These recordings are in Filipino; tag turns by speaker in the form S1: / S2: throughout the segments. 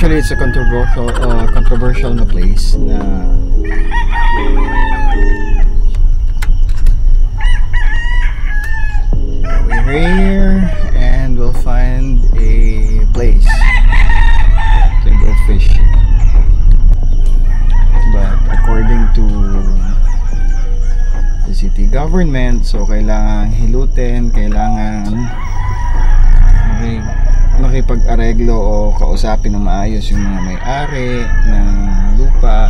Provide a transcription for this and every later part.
S1: Actually, it's a controversial na place na we're here and we'll find a place to go fish. But according to the city government, so kailangan hilutin, kailangan makipag-areglo o kausapin ng maayos yung mga may-ari ng lupa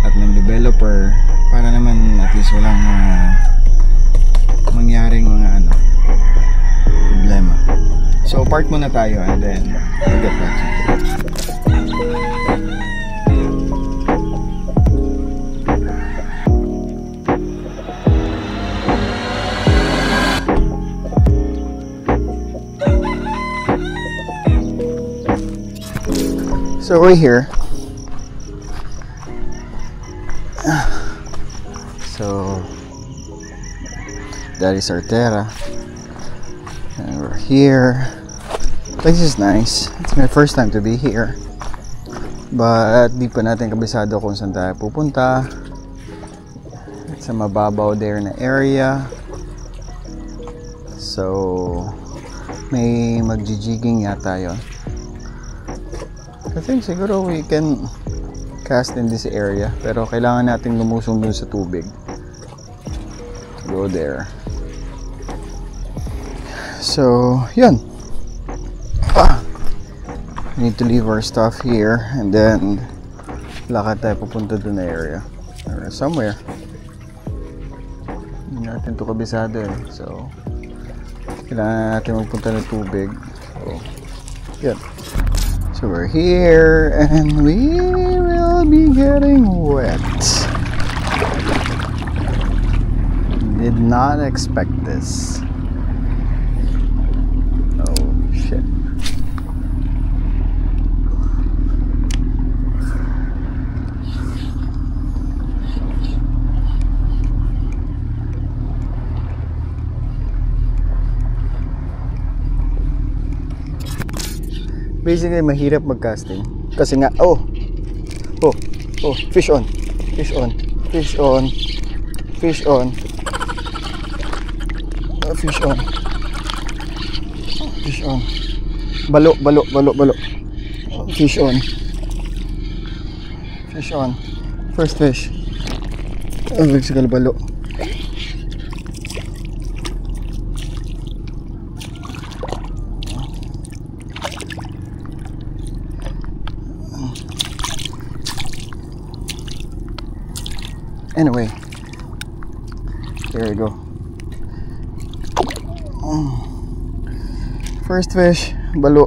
S1: at ng developer para naman at least walang mangyaring mga problema. So park muna tayo and then we'll get back to you. So we're here. So that is our terra, and we're here. This is nice. It's my first time to be here, but di pa natin kabisado kung saan tayo pupunta. It's a mababaw there na area, so may magjijigging yata yun. I think siguro we can cast in this area, pero kailangan natin lumusong dun sa tubig. Go there. So, yun. We need to leave our stuff here and then lakad tayo pupunta dun na area or somewhere. Hindi natin ito kabisado eh. So, kailangan natin magpunta ng tubig. So, yun. So we're here and we will be getting wet. Did not expect this. Oh shit. Basically, mahirap mag-casting kasi nga, fish on, fish on, fish on, fish on, fish on, fish on, balo, fish on, fish on, first fish, basically balo. Anyway, there we go. First fish, balo.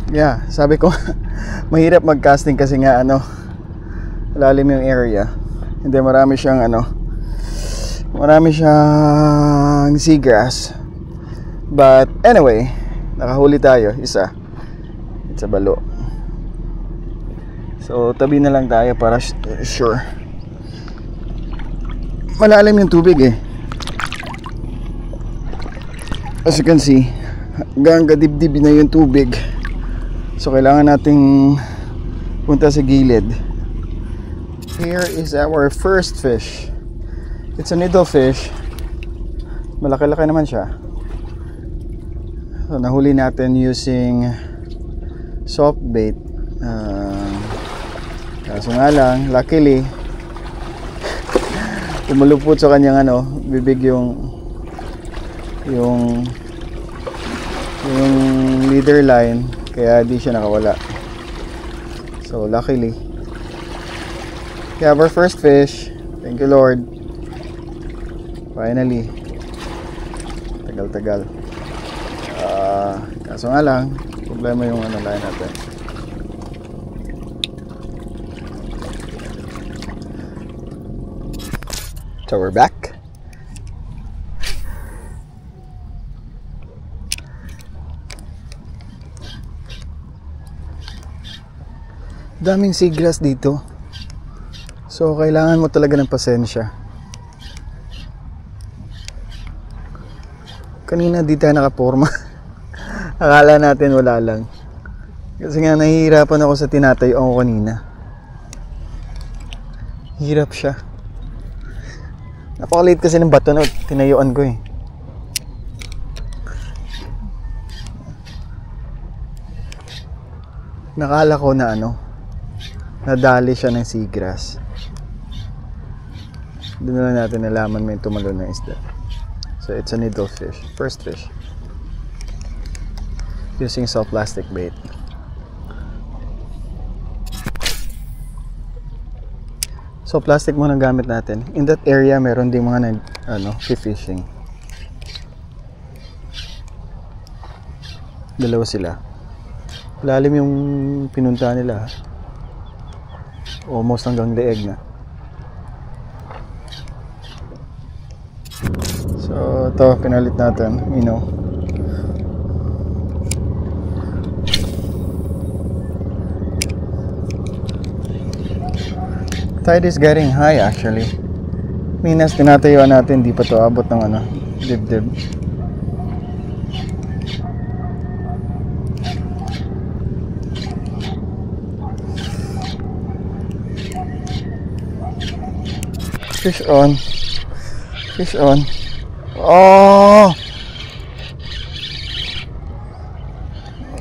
S1: Yeah, sabi ko mahirap mag-casting kasi nga lalim yung area. Hindi, marami siyang seagrass. But anyway, nakahuli tayo, isa. It's a balo. So tabi na lang tayo para sure. Malalim yung tubig eh. As you can see, hanggang kadibdib na yung tubig. So kailangan nating punta sa gilid. Here is our first fish. It's a needle fish. Malaki-laki naman siya. So nahuli natin using soft bait. Kaso nga lang, luckily umulupot sa kanyang bibig yung leader line, kaya di siya nakawala. So luckily we have our first fish. Thank you Lord, finally. Tagal kaso nga lang problema yung line natin. So we're back. Daming seagrass dito. So kailangan mo talaga ng pasensya. Kanina di tayo nakaporma. Akala natin wala lang. Kasi nga nahihirapan ako sa tinatayo ako kanina. Hirap siya. Napakaliit kasi ng bato na tinayuan ko eh. Nakala ko na nadali siya ng seagrass. Doon na lang natin nalaman may tumalon na isda. So it's a needlefish, first fish. Using soft plastic bait. So plastic muna gamit natin. In that area meron ding mga fishing. Dalawa sila. Lalim yung pinunta nila. Almost hanggang leeg na. So ito pinalit natin, Tide is getting high actually. Minas tinatayuan natin, di pa to abot ng dibdib. Fish on. Fish on. Oh!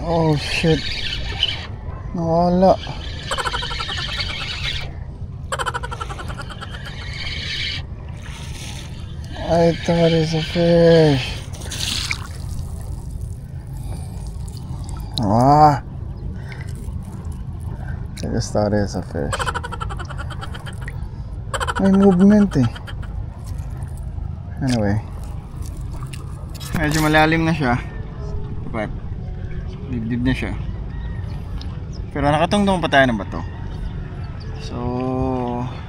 S1: Oh shit. Nawala. I thought it's a fish. I just thought it's a fish. May movement eh. Anyway. Medyo malalim na siya. Dapat dibdib na siya. Pero nakatungtong pa tayo ng bato. So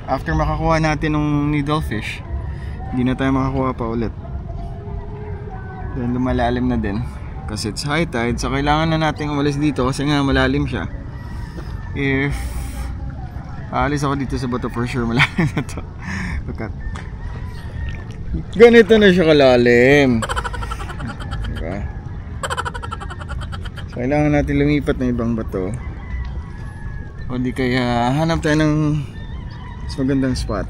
S1: after makakuha natin ng needlefish, hindi na tayo makakuha pa ulit. Then lumalalim na din kasi it's high tide, so kailangan na natin umalis dito kasi nga malalim siya. If aalis ako dito sa bato, for sure malalim na to. Look at, ganito na siya kalalim, diba? So kailangan natin lumipat ng ibang bato, o di kaya hanap tayo ng mas magandang spot,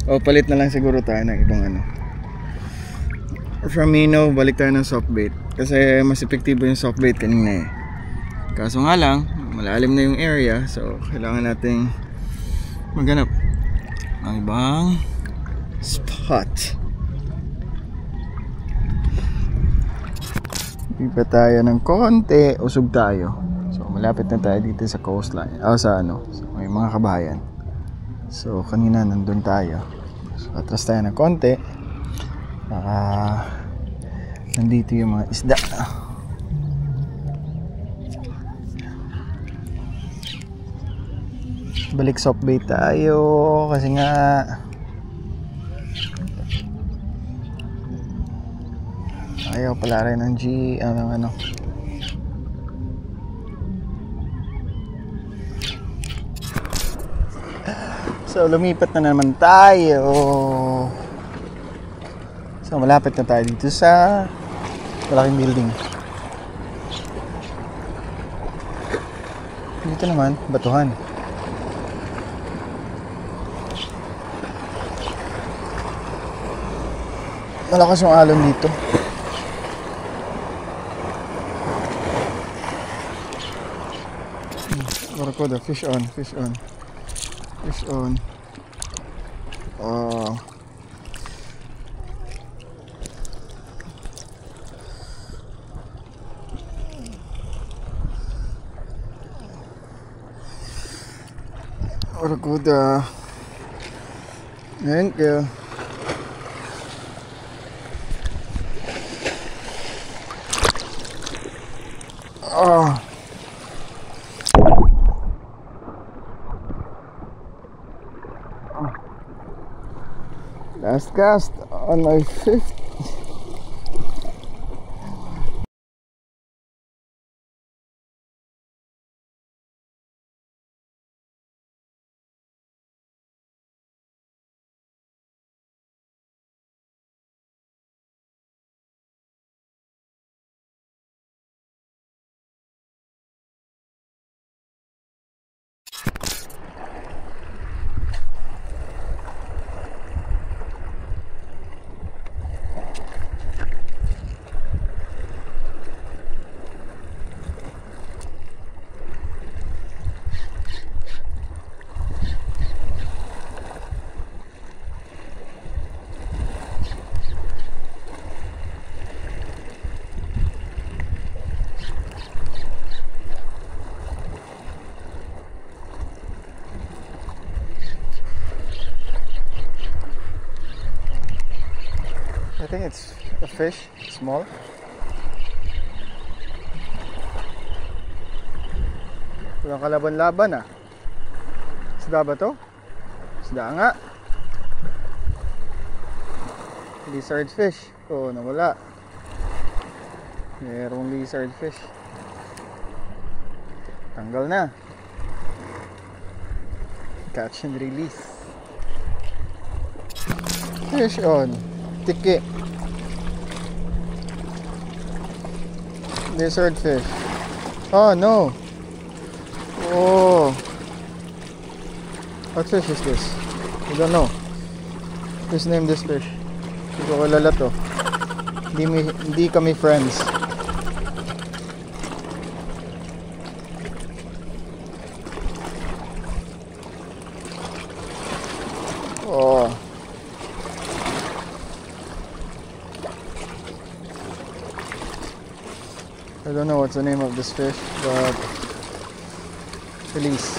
S1: o palit na lang siguro tayo ng ibang or from balik tayo ng soft bait kasi mas epektibo yung soft bait kanina eh. Kaso nga lang malalim na yung area, so kailangan nating maghanap ng ibang spot. Iba tayo ng konti, usog tayo. So malapit na tayo dito sa coastline, sa so, may mga kabahayan. So kanina nandun tayo, so atras tayo ng konti, baka nandito yung mga isda. Balik soft bait tayo kasi nga ayaw pala rin ng So lumipat na naman tayo. So malapit na tayo dito sa malaking building. Dito naman batuhan. Malakas yung alon dito. Barracuda, fish on, fish on. Fish on. Oh. Barracuda. Thank you. Oh. Last cast on my fifth think it's a fish, small. Walang kalaban-laban ah. Isda ba to? Isda nga. Lizard fish. Oh, nawala. Merong lizard fish. Tanggal na. Catch and release. Fish on. Tiki. Lizard fish. Oh no. Oh. What fish is this? I don't know. Please name this fish. Hindi ko kilala to. Hindi kami friends. Oh. I don't know what's the name of this fish, but release.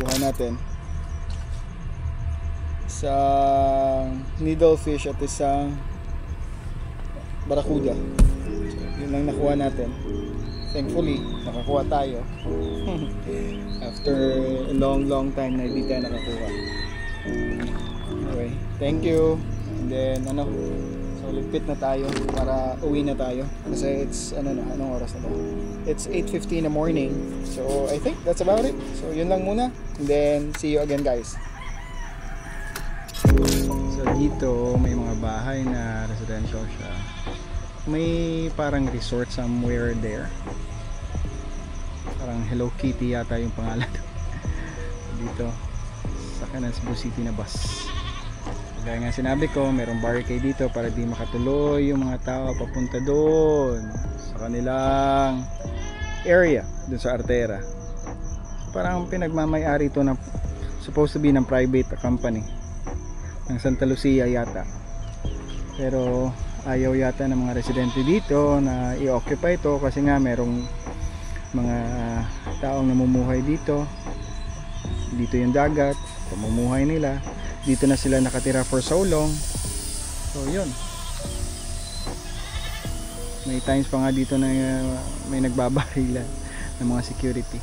S1: Kuha natin isang needlefish at isang barakuda. Yun lang nakuha natin. Thankfully nakakuha tayo after a long time na hindi tayo nakakuha. Anyway, thank you. And then so ligpit na tayo para uwi na tayo kasi it's anong oras na ba? It's 8:50 in the morning. So I think that's about it. So yun lang muna. And then see you again, guys. So dito may mga bahay na residential siya. May parang resort somewhere there. Parang Hello Kitty yata yung pangalan. Dito sa kanan Cebu City na bus. Gaya nga sinabi ko, merong barricade dito para di makatuloy yung mga tao papunta doon sa kanilang area, doon sa Artera. Parang pinagmamay-ari ito na supposed to be ng private company ng Santa Lucia yata. Pero ayaw yata ng mga residente dito na i-occupy ito kasi nga merong mga taong namumuhay dito. Dito yung dagat, pamumuhay nila. Dito na sila nakatira for so long. So yun, may times pa nga dito na may nagbabarilan ng mga security.